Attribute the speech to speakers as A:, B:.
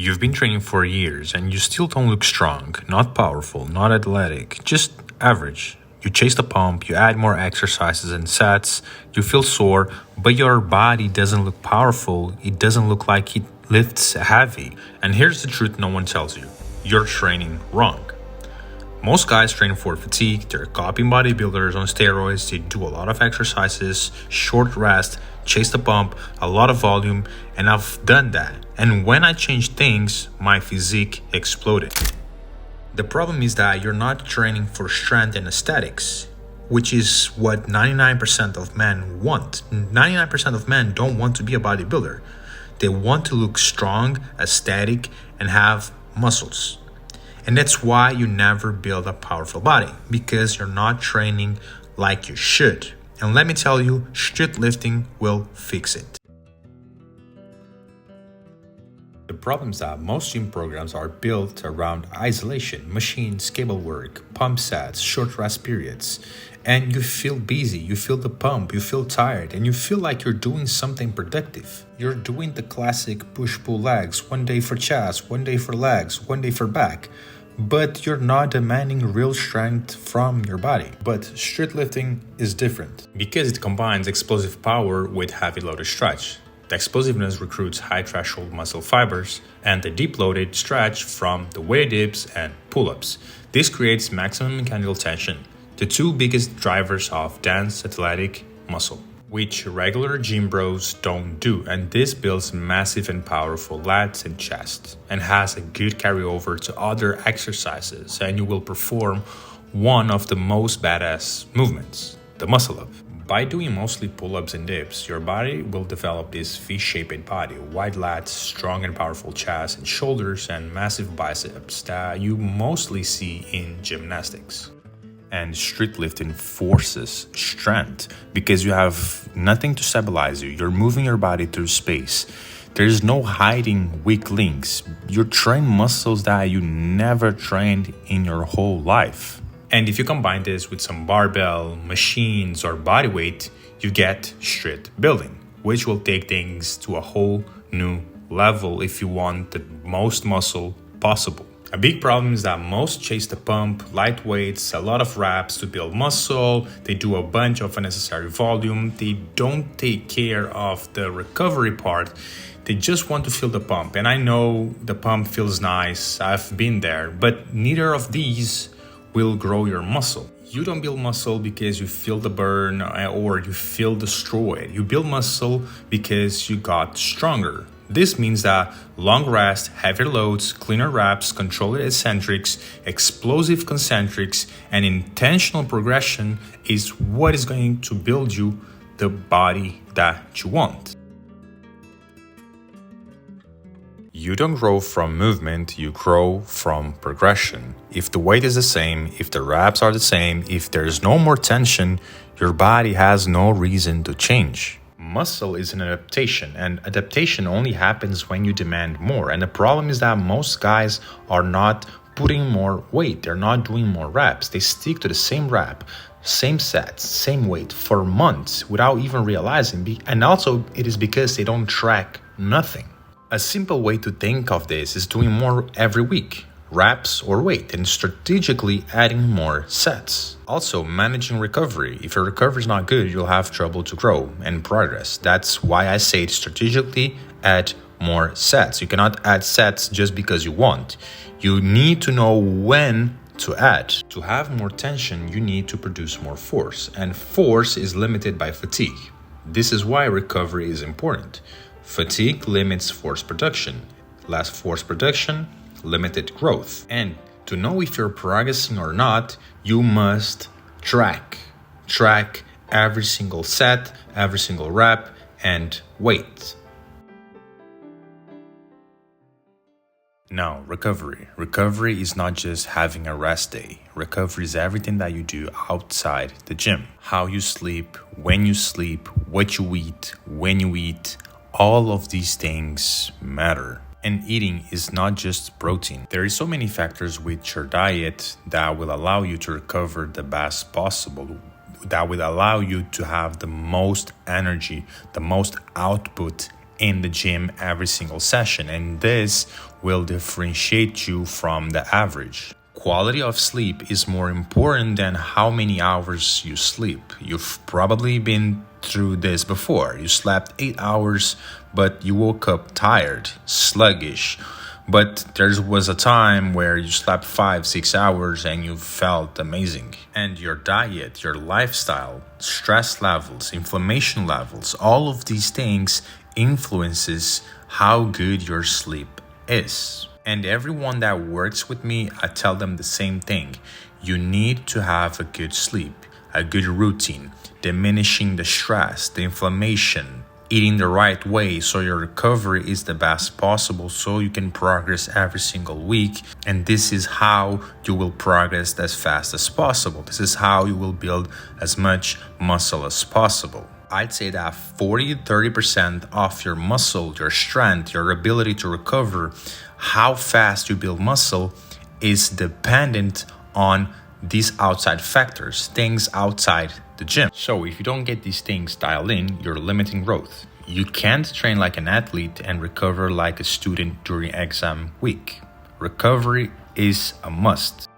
A: You've been training for years and you still don't look strong, not powerful, not athletic, just average. You chase the pump, you add more exercises and sets, you feel sore, but your body doesn't look powerful, it doesn't look like it lifts heavy. And here's the truth no one tells you: you're training wrong. Most guys train for fatigue, they're copying bodybuilders on steroids, they do a lot of exercises, short rest, chase the pump, a lot of volume, and I've done that. And when I changed things, my physique exploded. The problem is that you're not training for strength and aesthetics, which is what 99% of men want. 99% of men don't want to be a bodybuilder. They want to look strong, aesthetic, and have muscles. And that's why you never build a powerful body, because you're not training like you should. And let me tell you, street lifting will fix it. The problem is that most gym programs are built around isolation, machines, cable work, pump sets, short rest periods. And you feel busy, you feel the pump, you feel tired, and you feel like you're doing something productive. You're doing the classic push-pull legs, one day for chest, one day for legs, one day for back. But you're not demanding real strength from your body. But street lifting is different because it combines explosive power with heavy loaded stretch. The explosiveness recruits high threshold muscle fibers, and the deep loaded stretch from the weight dips and pull-ups. This creates maximum mechanical tension, the two biggest drivers of dense athletic muscle, which regular gym bros don't do, and this builds massive and powerful lats and chest, and has a good carryover to other exercises, and you will perform one of the most badass movements, the muscle up. By doing mostly pull-ups and dips, your body will develop this V-shaped body, wide lats, strong and powerful chest and shoulders, and massive biceps that you mostly see in gymnastics. And street lifting forces strength because you have nothing to stabilize you. You're moving your body through space. There's no hiding weak links. You're training muscles that you never trained in your whole life. And if you combine this with some barbell, machines, or body weight, you get street building, which will take things to a whole new level if you want the most muscle possible. A big problem is that most chase the pump, light weights, a lot of reps to build muscle, they do a bunch of unnecessary volume, they don't take care of the recovery part, they just want to feel the pump. And I know the pump feels nice, I've been there, but neither of these will grow your muscle. You don't build muscle because you feel the burn or you feel destroyed. You build muscle because you got stronger. This means that long rest, heavier loads, cleaner reps, controlled eccentrics, explosive concentrics, and intentional progression is what is going to build you the body that you want. You don't grow from movement, you grow from progression. If the weight is the same, if the reps are the same, if there's no more tension, your body has no reason to change. Muscle is an adaptation, and adaptation only happens when you demand more. And the problem is that most guys are not putting more weight, they're not doing more reps. They stick to the same rep, same sets, same weight for months without even realizing. And also, it is because they don't track nothing. A simple way to think of this is doing more every week, reps or weight, and strategically adding more sets. Also, managing recovery. If your recovery is not good, you'll have trouble to grow and progress. That's why I say strategically add more sets. You cannot add sets just because you want. You need to know when to add. To have more tension, you need to produce more force, and force is limited by fatigue. This is why recovery is important. Fatigue limits force production. Less force production, limited growth. And to know if you're progressing or not, you must track. Track every single set, every single rep, and weight. Now, recovery. Recovery is not just having a rest day. Recovery is everything that you do outside the gym. How you sleep, when you sleep, what you eat, when you eat. All of these things matter. And eating is not just protein. There is so many factors with your diet that will allow you to recover the best possible, that will allow you to have the most energy, the most output in the gym every single session, and this will differentiate you from the average. Quality of sleep is more important than how many hours you sleep. You've probably been through this before. You slept 8 hours, but you woke up tired, sluggish. But there was a time where you slept 5, 6 hours and you felt amazing. And your diet, your lifestyle, stress levels, inflammation levels, all of these things influences how good your sleep is. And everyone that works with me, I tell them the same thing. You need to have a good sleep, a good routine, diminishing the stress, the inflammation, eating the right way so your recovery is the best possible so you can progress every single week. And this is how you will progress as fast as possible. This is how you will build as much muscle as possible. I'd say that 40-30% of your muscle, your strength, your ability to recover, how fast you build muscle is dependent on these outside factors, things outside the gym. So if you don't get these things dialed in, you're limiting growth. You can't train like an athlete and recover like a student during exam week. Recovery is a must.